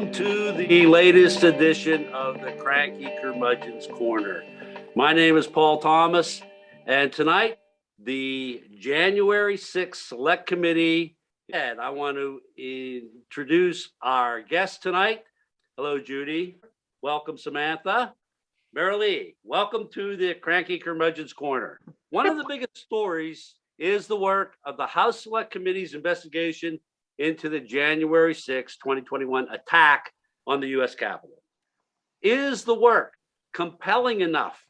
Welcome to the latest edition of the Cranky Curmudgeon's Corner. My name is Paul Thomas, and tonight, the January 6th Select Committee, and I want to introduce our guest tonight. Hello, Judy. Welcome, Samantha. Marilee, welcome to the Cranky Curmudgeon's Corner. One of the biggest stories is the work of the House Select Committee's investigation into the January 6, 2021 attack on the U.S. Capitol. Is the work compelling enough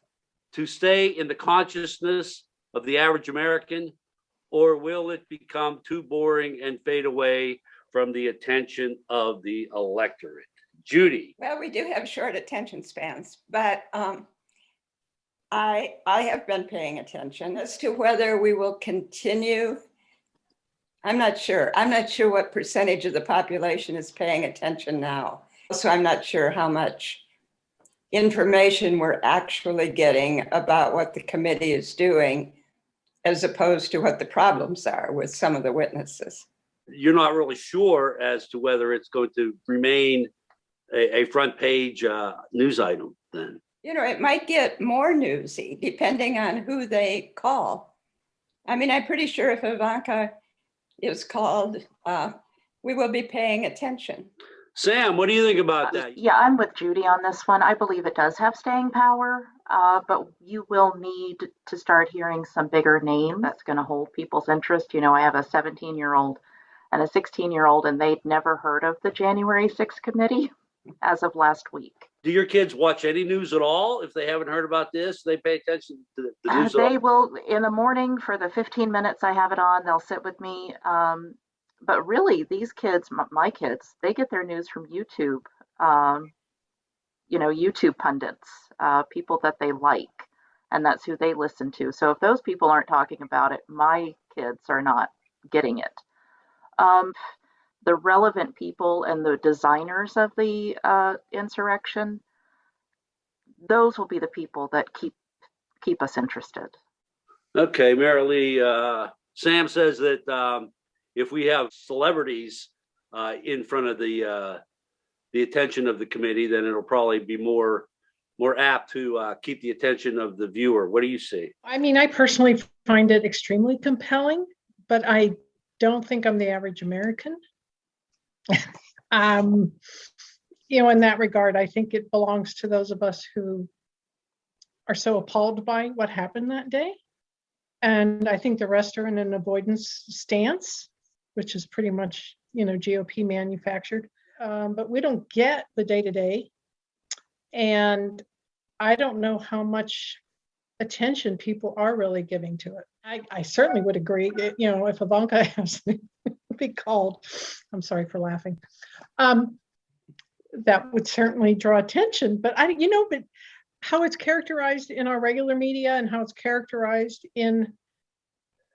to stay in the consciousness of the average American, or will it become too boring and fade away from the attention of the electorate? Judy. Well, we do have short attention spans, but I have been paying attention as to whether we will continue. I'm not sure. I'm not sure what percentage of the population is paying attention now. So I'm not sure how much information we're actually getting about what the committee is doing, as opposed to what the problems are with some of the witnesses. You're not really sure as to whether it's going to remain a front page news item then? You know, it might get more newsy depending on who they call. I mean, I'm pretty sure if Ivanka is called, we will be paying attention. Sam, what do you think about that? Yeah, I'm with Judy on this one. I believe it does have staying power, but you will need to start hearing some bigger name that's going to hold people's interest. You know, I have a 17-year-old and a 16-year-old, and they'd never heard of the January 6th committee as of last week. Do your kids watch any news at all? If they haven't heard about this, they pay attention to the news at all? They will, in the morning for the 15 minutes I have it on, they'll sit with me. But really, these kids, my kids, they get their news from YouTube, YouTube pundits, people that they like, and that's who they listen to. So if those people aren't talking about it, my kids are not getting it. The relevant people and the designers of the insurrection, those will be the people that keep us interested. Okay, Marilee, Sam says that if we have celebrities in front of the attention of the committee, then it'll probably be more apt to keep the attention of the viewer. What do you see? I mean, I personally find it extremely compelling, but I don't think I'm the average American. In that regard, I think it belongs to those of us who are so appalled by what happened that day. And I think the rest are in an avoidance stance, which is pretty much, GOP manufactured. But we don't get the day-to-day. And I don't know how much attention people are really giving to it. I certainly would agree, if Ivanka has to be called, I'm sorry for laughing, that would certainly draw attention. But but how it's characterized in our regular media and how it's characterized in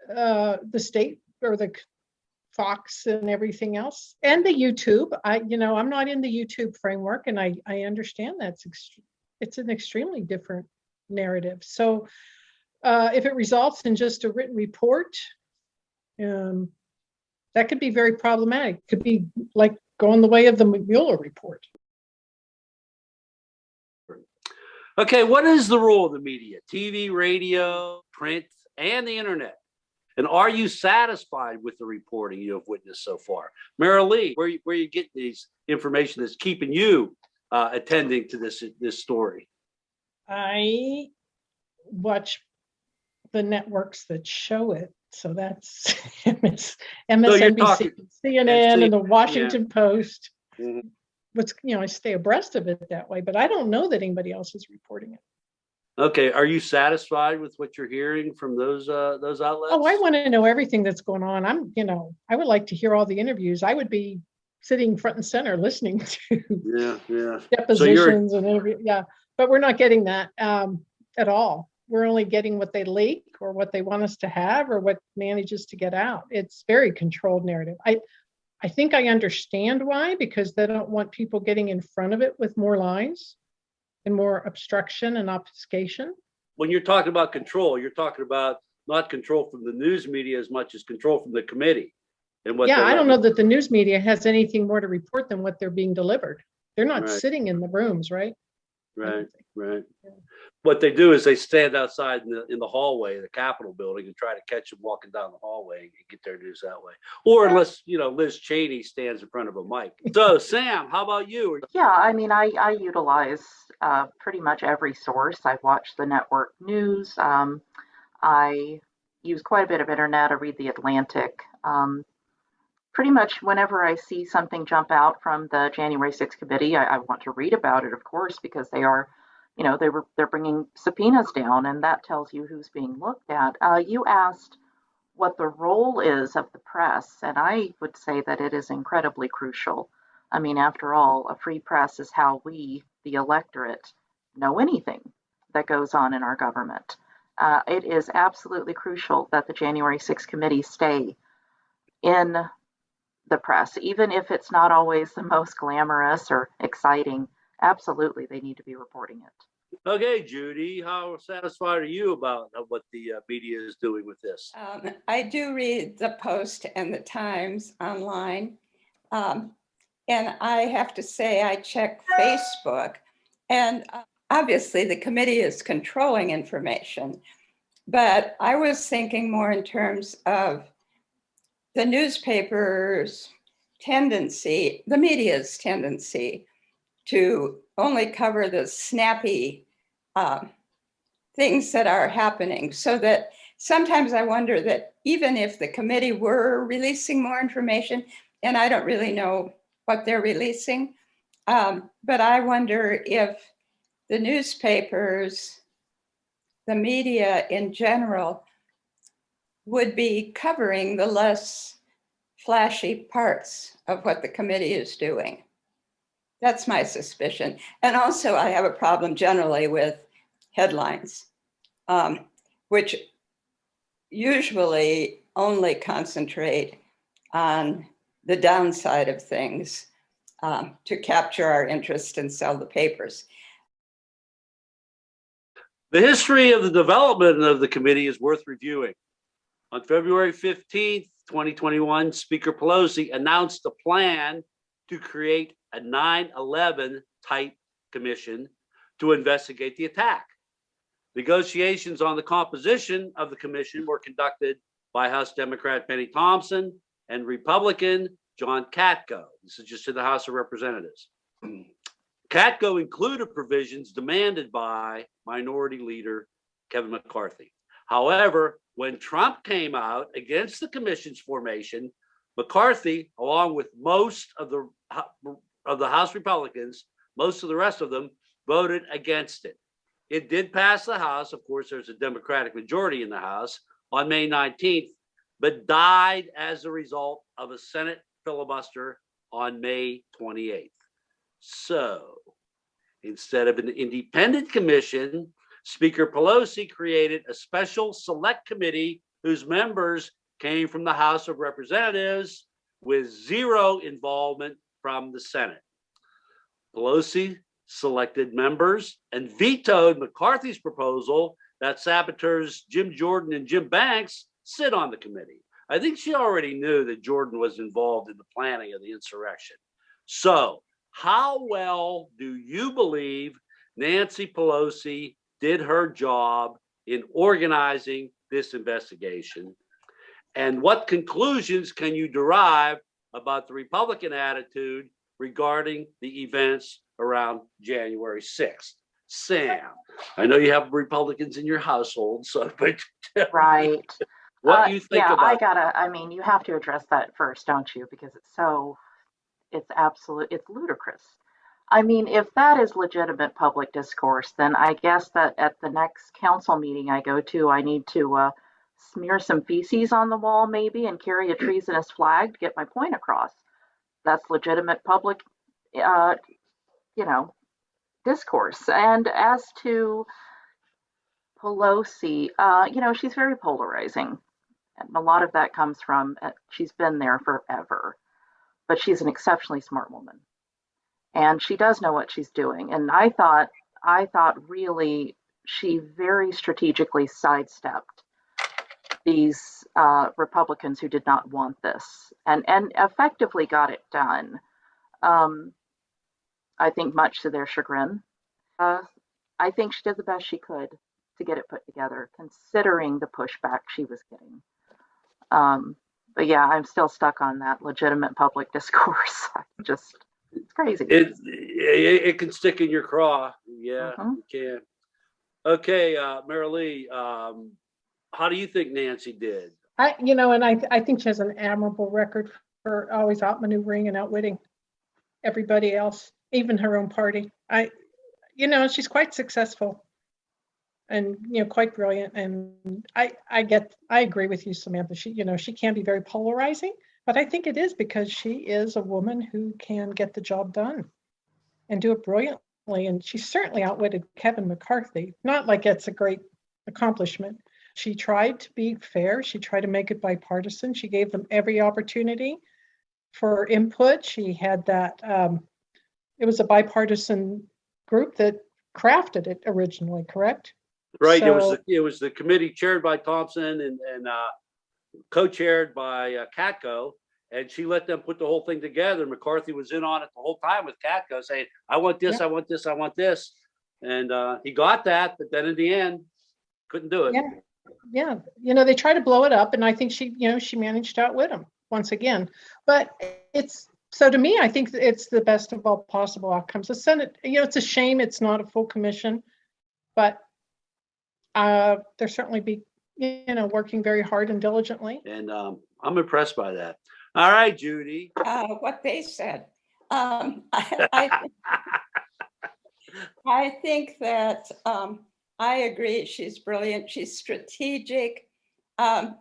the state or the Fox and everything else, and the YouTube. I'm not in the YouTube framework, and I understand it's an extremely different narrative. So if it results in just a written report, that could be very problematic. It could be like going the way of the Mueller report. Okay, what is the role of the media? TV, radio, print, and the internet. And are you satisfied with the reporting you have witnessed so far? Marilee, where you get these information that's keeping you attending to this story? I watch the networks that show it. So that's MSNBC, CNN, and the Washington Post. Mm-hmm. I stay abreast of it that way, but I don't know that anybody else is reporting it. Okay, are you satisfied with what you're hearing from those outlets? Oh, I want to know everything that's going on. I would like to hear all the interviews. I would be sitting front and center listening to depositions and interviews. Yeah, but we're not getting that at all. We're only getting what they leak or what they want us to have or what manages to get out. It's very controlled narrative. I think I understand why, because they don't want people getting in front of it with more lies and more obstruction and obfuscation. When you're talking about control, you're talking about not control from the news media as much as control from the committee. and what Yeah, they're I don't letting- know that the news media has anything more to report than what they're being delivered. They're not Right. sitting in the rooms, right? Right, right. What they do is they stand outside in the hallway of the Capitol building and try to catch them walking down the hallway and get their news that way. Or unless, Liz Cheney stands in front of a mic. So Sam, how about you? Yeah, I mean, I utilize pretty much every source. I watch the network news. I use quite a bit of internet. I read The Atlantic. Pretty much whenever I see something jump out from the January 6th committee, I want to read about it, of course, because they are, they're bringing subpoenas down, and that tells you who's being looked at. You asked what the role is of the press, and I would say that it is incredibly crucial. I mean, after all, a free press is how we, the electorate, know anything that goes on in our government. It is absolutely crucial that the January 6th committee stay in the press, even if it's not always the most glamorous or exciting. Absolutely, they need to be reporting it. Okay, Judy, how satisfied are you about what the media is doing with this? I do read the Post and the Times online. And I have to say, I check Facebook. And obviously, the committee is controlling information. But I was thinking more in terms of the newspaper's tendency, the media's tendency to only cover the snappy things that are happening, so that sometimes I wonder that even if the committee were releasing more information, and I don't really know what they're releasing, but I wonder if the newspapers, the media in general, would be covering the less flashy parts of what the committee is doing. That's my suspicion. And also, I have a problem generally with headlines, which usually only concentrate on the downside of things to capture our interest and sell the papers. The history of the development of the committee is worth reviewing. On February 15th, 2021, Speaker Pelosi announced a plan to create a 9/11 type commission to investigate the attack. Negotiations on the composition of the commission were conducted by House Democrat Benny Thompson and Republican John Katko. This is just in the House of Representatives. Katko included provisions demanded by Minority Leader Kevin McCarthy. However, when Trump came out against the commission's formation, McCarthy, along with most of the House Republicans, most of the rest of them, voted against it. It did pass the House. Of course, there's a Democratic majority in the House on May 19th, but died as a result of a Senate filibuster on May 28th. So instead of an independent commission, Speaker Pelosi created a special select committee whose members came from the House of Representatives with zero involvement from the Senate. Pelosi selected members and vetoed McCarthy's proposal that saboteurs Jim Jordan and Jim Banks sit on the committee. I think she already knew that Jordan was involved in the planning of the insurrection. So, how well do you believe Nancy Pelosi did her job in organizing this investigation? And what conclusions can you derive about the Republican attitude regarding the events around January 6th? Sam, I know you have Republicans in your household, so but Right. what do you think yeah, about I mean, you have to address that first, don't you? Because it's ludicrous. I mean, if that is legitimate public discourse, then I guess that at the next council meeting I go to, I need to smear some feces on the wall maybe and carry a treasonous flag to get my point across. That's legitimate public, discourse. And as to Pelosi, she's very polarizing. And a lot of that comes from, she's been there forever, but she's an exceptionally smart woman. And she does know what she's doing. And I thought really she very strategically sidestepped these Republicans who did not want this, and effectively got it done. I think much to their chagrin. I think she did the best she could to get it put together, considering the pushback she was getting. But yeah, I'm still stuck on that legitimate public discourse. It's crazy. It can stick in your craw. Yeah, Mhm. it can. Okay, Marilee, how do you think Nancy did? I think she has an admirable record for always outmaneuvering and outwitting everybody else, even her own party. She's quite successful and, quite brilliant. And I agree with you, Samantha. She can be very polarizing, but I think it is because she is a woman who can get the job done and do it brilliantly. And she certainly outwitted Kevin McCarthy. Not like it's a great accomplishment. She tried to be fair. She tried to make it bipartisan. She gave them every opportunity for input. She had that, it was a bipartisan group that crafted it originally, correct? Right. So, it was the committee chaired by Thompson and co-chaired by Katko, and she let them put the whole thing together. McCarthy was in on it the whole time with Katko saying, I want this, Yeah. I want this, I want this. And he got that, but then in the end, couldn't do it. yeah. They try to blow it up, and I think she managed to outwit them once again. But so to me, I think it's the best of all possible outcomes. The Senate, it's a shame it's not a full commission, but they're certainly working very hard and diligently. And I'm impressed by that. All right, Judy. What they said. I think that I agree. She's brilliant. She's strategic. I'm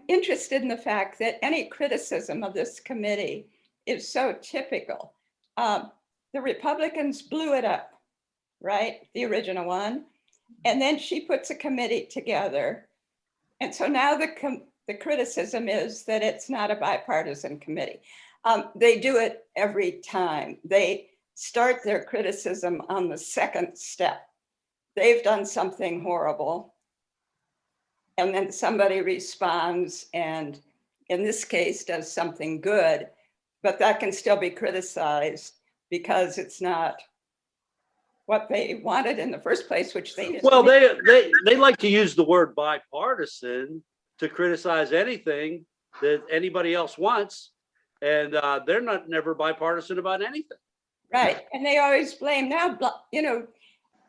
interested in the fact that any criticism of this committee is so typical. The Republicans blew it up, right? The original one. And then she puts a committee together. And so now the criticism is that it's not a bipartisan committee. They do it every time. They start their criticism on the second step. They've done something horrible. And then somebody responds and in this case does something good, but that can still be criticized because it's not what they wanted in the first place, which they didn't. Well, they like to use the word bipartisan to criticize anything that anybody else wants. And they're never bipartisan about anything. Right. And they always blame now,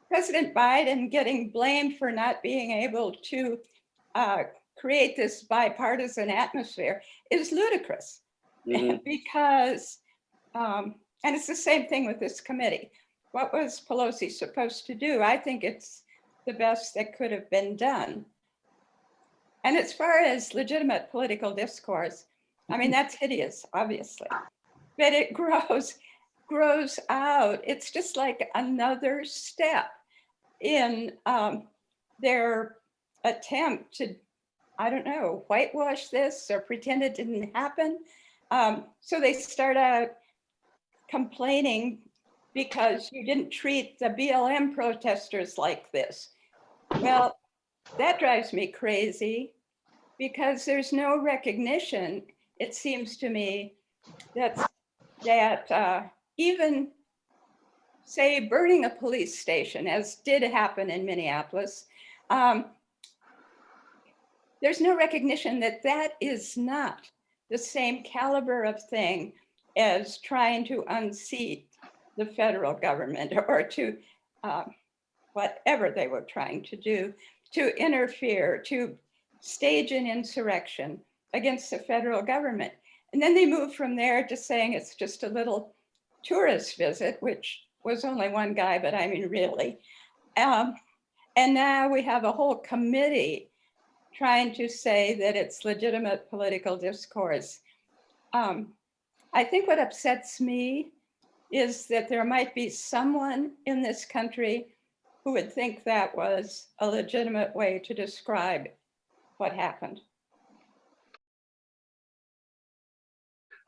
President Biden getting blamed for not being able to create this bipartisan atmosphere is ludicrous. Mm-hmm. Because, and it's the same thing with this committee. What was Pelosi supposed to do? I think it's the best that could have been done. And as far as legitimate political discourse, I mean, that's hideous, obviously, but it grows out. It's just like another step in their attempt to, I don't know, whitewash this or pretend it didn't happen. So they start out complaining because you didn't treat the BLM protesters like this. Well, that drives me crazy because there's no recognition, it seems to me, that even, say, burning a police station, as did happen in Minneapolis, there's no recognition that that is not the same caliber of thing as trying to unseat the federal government or to whatever they were trying to do, to interfere, to stage an insurrection against the federal government. And then they moved from there to saying it's just a little tourist visit, which was only one guy, but I mean, really. And now we have a whole committee trying to say that it's legitimate political discourse. I think what upsets me is that there might be someone in this country who would think that was a legitimate way to describe what happened.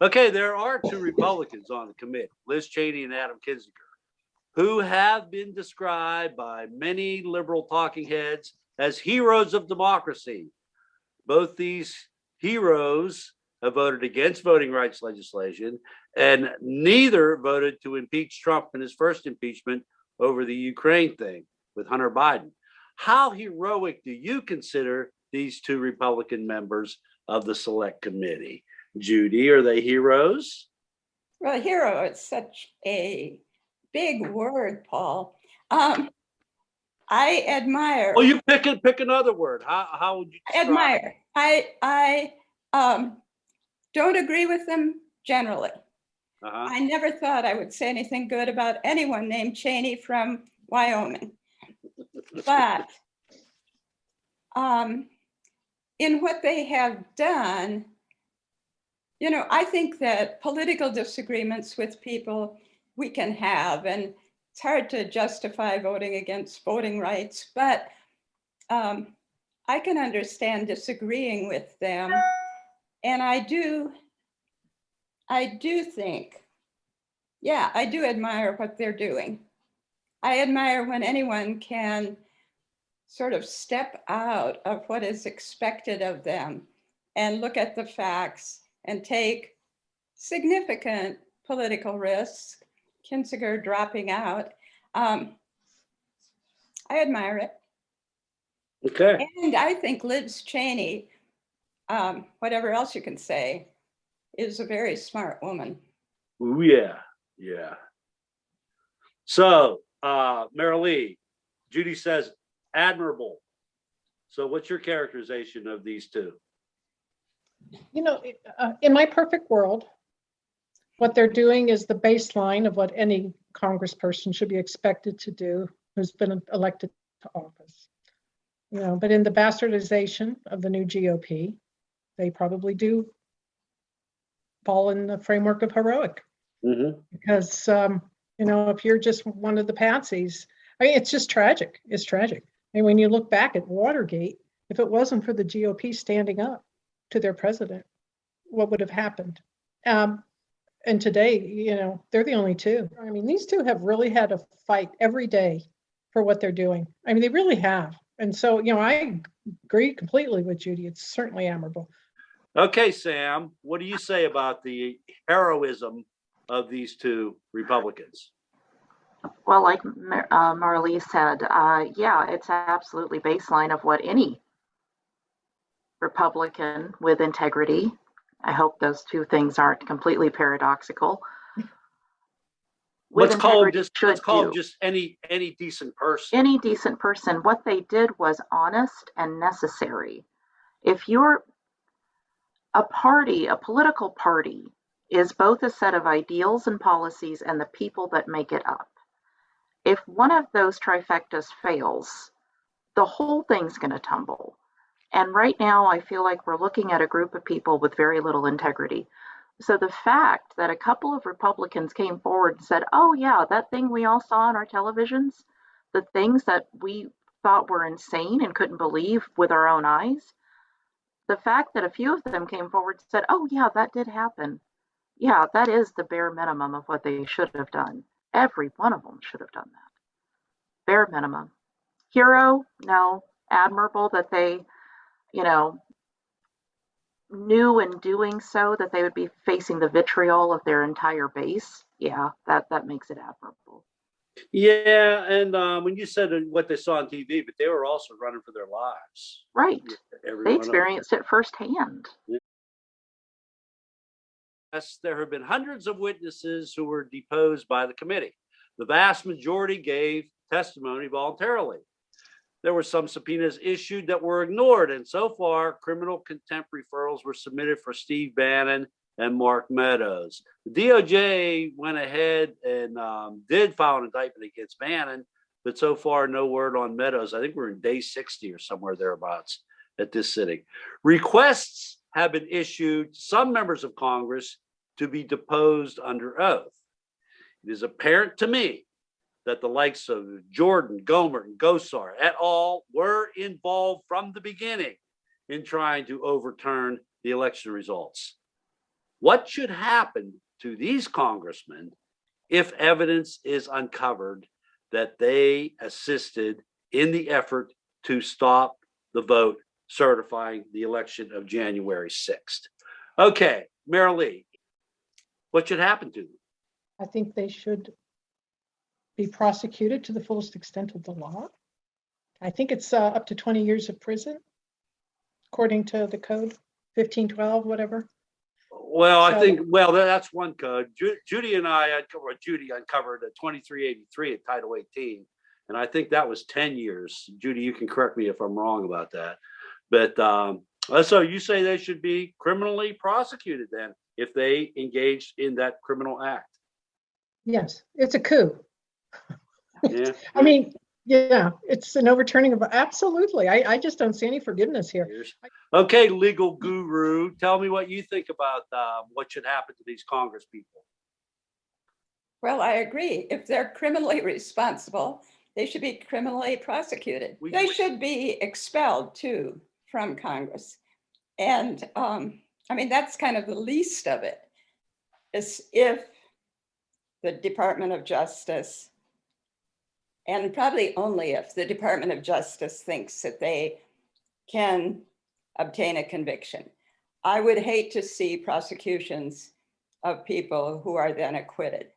Okay, there are two Republicans on the committee, Liz Cheney and Adam Kinzinger, who have been described by many liberal talking heads as heroes of democracy. Both these heroes have voted against voting rights legislation, and neither voted to impeach Trump in his first impeachment over the Ukraine thing with Hunter Biden. How heroic do you consider these two Republican members of the Select Committee? Judy, are they heroes? Well, hero is such a big word, Paul. I admire. Well, you pick another word. How would you describe admire. I don't agree with them generally. I never thought I would say anything good about anyone named Cheney from Wyoming. But in what they have done, you know, I think that political disagreements with people we can have, and it's hard to justify voting against voting rights, but I can understand disagreeing with them. And I do think, yeah, I do admire what they're doing. I admire when anyone can sort of step out of what is expected of them and look at the facts and take significant political risks. Kinzinger dropping out. I admire it. Okay. And I think Liz Cheney, whatever else you can say, is a very smart woman. Ooh, yeah. Yeah. So, Marilee, Judy says admirable. So what's your characterization of these two? You know, in my perfect world, what they're doing is the baseline of what any congressperson should be expected to do who's been elected to office. You know, but in the bastardization of the new GOP, they probably do fall in the framework of heroic. Mm-hmm. Because, you know, if you're just one of the patsies, I mean, it's just tragic. It's tragic. And when you look back at Watergate, if it wasn't for the GOP standing up to their president, what would have happened? And today, you know, they're the only two. I mean, these two have really had to fight every day for what they're doing. I mean, they really have. And so, you know, I agree completely with Judy. It's certainly admirable. Okay, Sam, what do you say about the heroism of these two Republicans? Well, like Marley said, yeah, it's absolutely baseline of what any Republican with integrity. I hope those two things aren't completely paradoxical. Let's call them just any decent person. Any decent person. What they did was honest and necessary. If you're a party, a political party, is both a set of ideals and policies and the people that make it up. If one of those trifectas fails, the whole thing's going to tumble. And right now, I feel like we're looking at a group of people with very little integrity. So the fact that a couple of Republicans came forward and said, oh, yeah, that thing we all saw on our televisions, the things that we thought were insane and couldn't believe with our own eyes, the fact that a few of them came forward and said, oh, yeah, that did happen. Yeah, that is the bare minimum of what they should have done. Every one of them should have done that. Bare minimum. Hero? No. Admirable that they, you know, knew in doing so that they would be facing the vitriol of their entire base. Yeah, that makes it admirable. Yeah, and when you said what they saw on TV, but they were also running for their lives. Right. They experienced it firsthand. Yeah. Yes, there have been hundreds of witnesses who were deposed by the committee. The vast majority gave testimony voluntarily. There were some subpoenas issued that were ignored, and so far, criminal contempt referrals were submitted for Steve Bannon and Mark Meadows. The DOJ went ahead and did file an indictment against Bannon, but so far, no word on Meadows. I think we're in day 60 or somewhere thereabouts at this sitting. Requests have been issued to some members of Congress to be deposed under oath. It is apparent to me that the likes of Jordan, Gomer, and Gosar et al. Were involved from the beginning in trying to overturn the election results. What should happen to these congressmen if evidence is uncovered that they assisted in the effort to stop the vote certifying the election of January 6th. Okay, Mary Lee, what should happen to them? I think they should be prosecuted to the fullest extent of the law. I think it's up to 20 years of prison, according to the code, 1512, whatever. Well, I So- think, well, that's one code. Judy and I, Judy uncovered a 2383 at Title 18, and I think that was 10 years. Judy, you can correct me if I'm wrong about that. But so you say they should be criminally prosecuted then if they engaged in that criminal act? Yes, it's a coup. Yeah. I mean, yeah, it's an overturning of, absolutely. I just don't see any forgiveness here. Okay, legal guru, tell me what you think about what should happen to these Congress people. Well, I agree. If they're criminally responsible, they should be criminally prosecuted. They should be expelled too from Congress. And I mean, that's kind of the least of it, is if the Department of Justice, and probably only if the Department of Justice thinks that they can obtain a conviction. I would hate to see prosecutions of people who are then acquitted,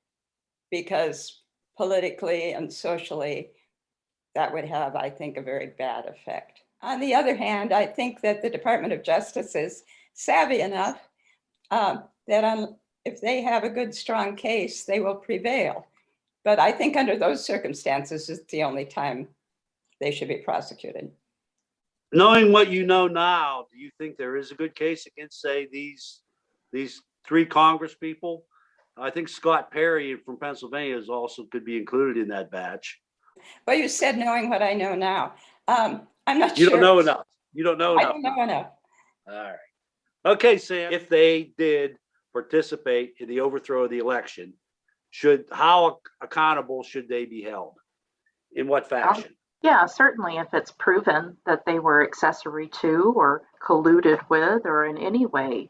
because politically and socially, that would have, I think, a very bad effect. On the other hand, I think that the Department of Justice is savvy enough that if they have a good, strong case, they will prevail. But I think under those circumstances, it's the only time they should be prosecuted. Knowing what you know now, do you think there is a good case against, say, these three Congress people? I think Scott Perry from Pennsylvania is also could be included in that batch. Well, you said knowing what I know now. I'm not sure. You don't know enough. You don't know enough. I don't know enough. All right. Okay, Sam, if they did participate in the overthrow of the election, how accountable should they be held? In what fashion? Yeah, certainly if it's proven that they were accessory to or colluded with or in any way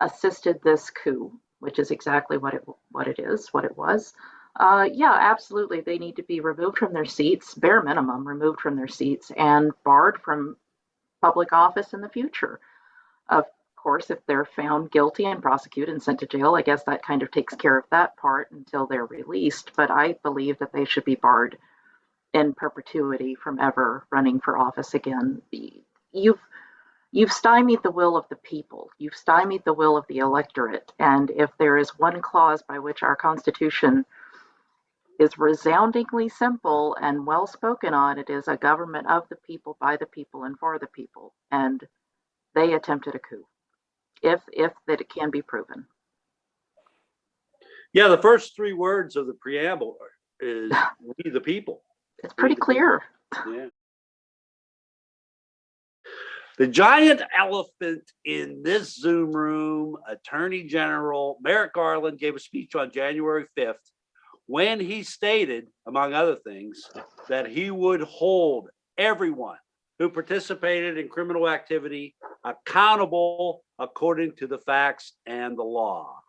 assisted this coup, which is exactly what it was. Yeah, absolutely. They need to be removed from their seats, bare minimum, removed from their seats and barred from public office in the future. Of course, if they're found guilty and prosecuted and sent to jail, I guess that kind of takes care of that part until they're released. But I believe that they should be barred in perpetuity from ever running for office again. You've stymied the will of the people. You've stymied the will of the electorate. And if there is one clause by which our Constitution is resoundingly simple and well spoken on, it is a government of the people, by the people, and for the people. And they attempted a coup, if that it can be proven. Yeah, the first three words of the preamble is "we the people." It's pretty clear. Yeah. The giant elephant in this Zoom room, Attorney General Merrick Garland gave a speech on January 5th when he stated, among other things, that he would hold everyone who participated in criminal activity accountable according to the facts and the law.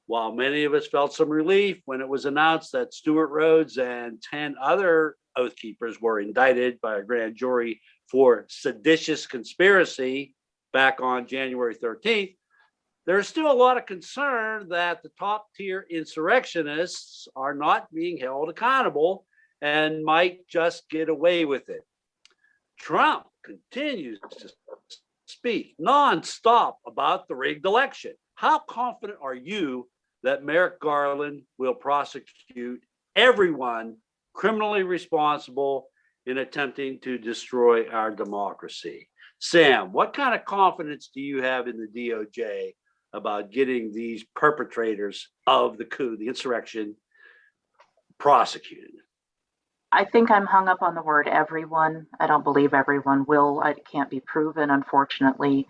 While many of us felt some relief when it was announced that Stuart Rhodes and 10 other Oath Keepers were indicted by a grand jury for seditious conspiracy back on January 13th, there's still a lot of concern that the top tier insurrectionists are not being held accountable and might just get away with it. Trump continues to speak nonstop about the rigged election. How confident are you that Merrick Garland will prosecute everyone criminally responsible in attempting to destroy our democracy? Sam, what kind of confidence do you have in the DOJ about getting these perpetrators of the coup, the insurrection, prosecuted? I think I'm hung up on the word everyone. I don't believe everyone will. It can't be proven, unfortunately.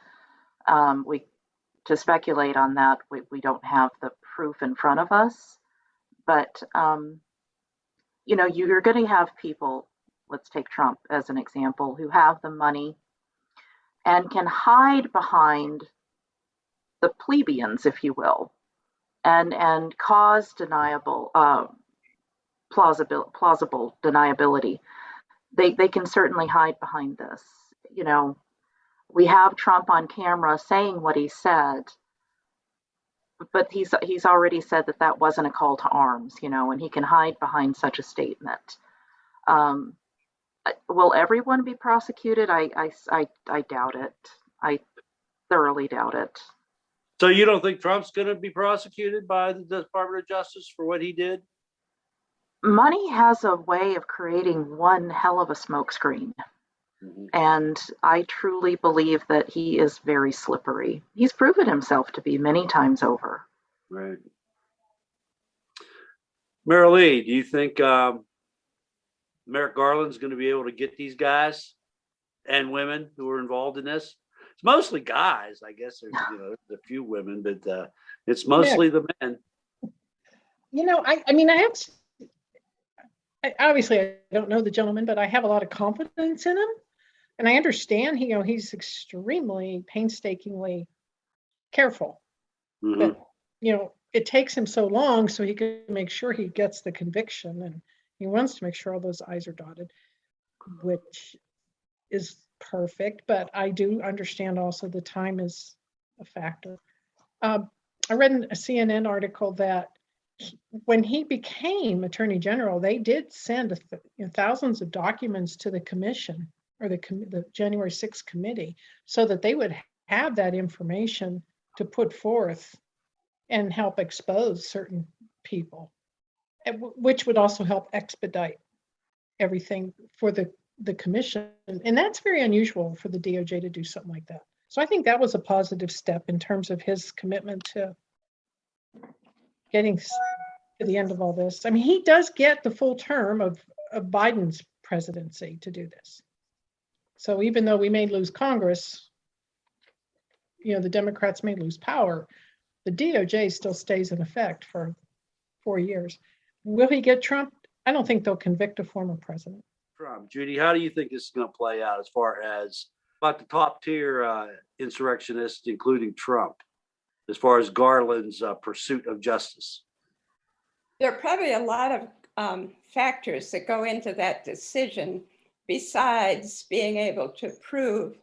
To speculate on that, we don't have the proof in front of us. But, you're going to have people, let's take Trump as an example, who have the money and can hide behind the plebeians, if you will, and cause plausible deniability. they can certainly hide behind this. You know, we have Trump on camera saying what he said, but he's already said that that wasn't a call to arms, you know, and he can hide behind such a statement. Um, will everyone be prosecuted? I doubt it. I thoroughly doubt it. So you don't think Trump's going to be prosecuted by the Department of Justice for what he did? Money has a way of creating one hell of a smokescreen. Mhm. And I truly believe that he is very slippery. He's proven himself to be many times over. Right. Marilee, do you think Merrick Garland's going to be able to get these guys and women who are involved in this? It's mostly guys, I guess. There's there's a few women, but it's mostly the men. You know, obviously I don't know the gentleman, but I have a lot of confidence in him, and I understand he's extremely painstakingly careful. Mhm. But it takes him so long so he can make sure he gets the conviction, and he wants to make sure all those I's are dotted, which is perfect. But I do understand also the time is a factor. I read in a CNN article that when he became Attorney General, they did send thousands of documents to the commission, or the January 6th committee, so that they would have that information to put forth and help expose certain people, which would also help expedite everything for the commission. And that's very unusual for the DOJ to do something like that. So I think that was a positive step in terms of his commitment to getting to the end of all this. I mean, he does get the full term of Biden's presidency to do this. So even though we may lose Congress, the Democrats may lose power, the DOJ still stays in effect for 4 years. Will he get Trump? I don't think they'll convict a former president. Trump. Judy, how do you think this is going to play out as far as about the top tier insurrectionists, including Trump, as far as Garland's pursuit of justice? There are probably a lot of factors that go into that decision besides being able to prove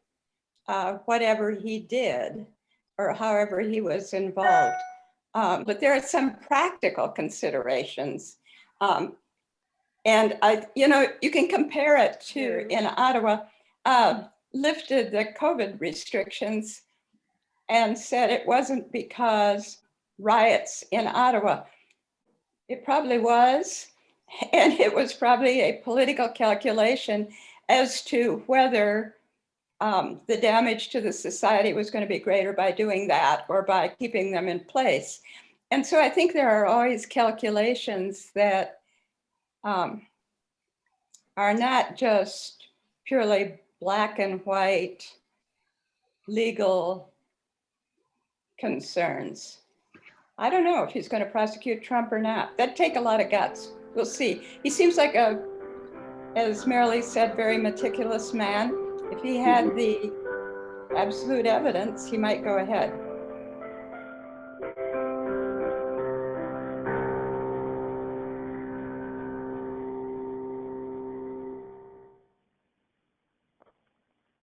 whatever he did or however he was involved. But there are some practical considerations. And you can compare it to in Ottawa, lifted the COVID restrictions and said it wasn't because riots in Ottawa. It probably was, and it was probably a political calculation as to whether the damage to the society was going to be greater by doing that or by keeping them in place. And so I think there are always calculations that are not just purely black and white legal concerns. I don't know if he's going to prosecute Trump or not. That'd take a lot of guts. We'll see. He seems like as Marilee said, very meticulous man. If he had the absolute evidence, he might go ahead.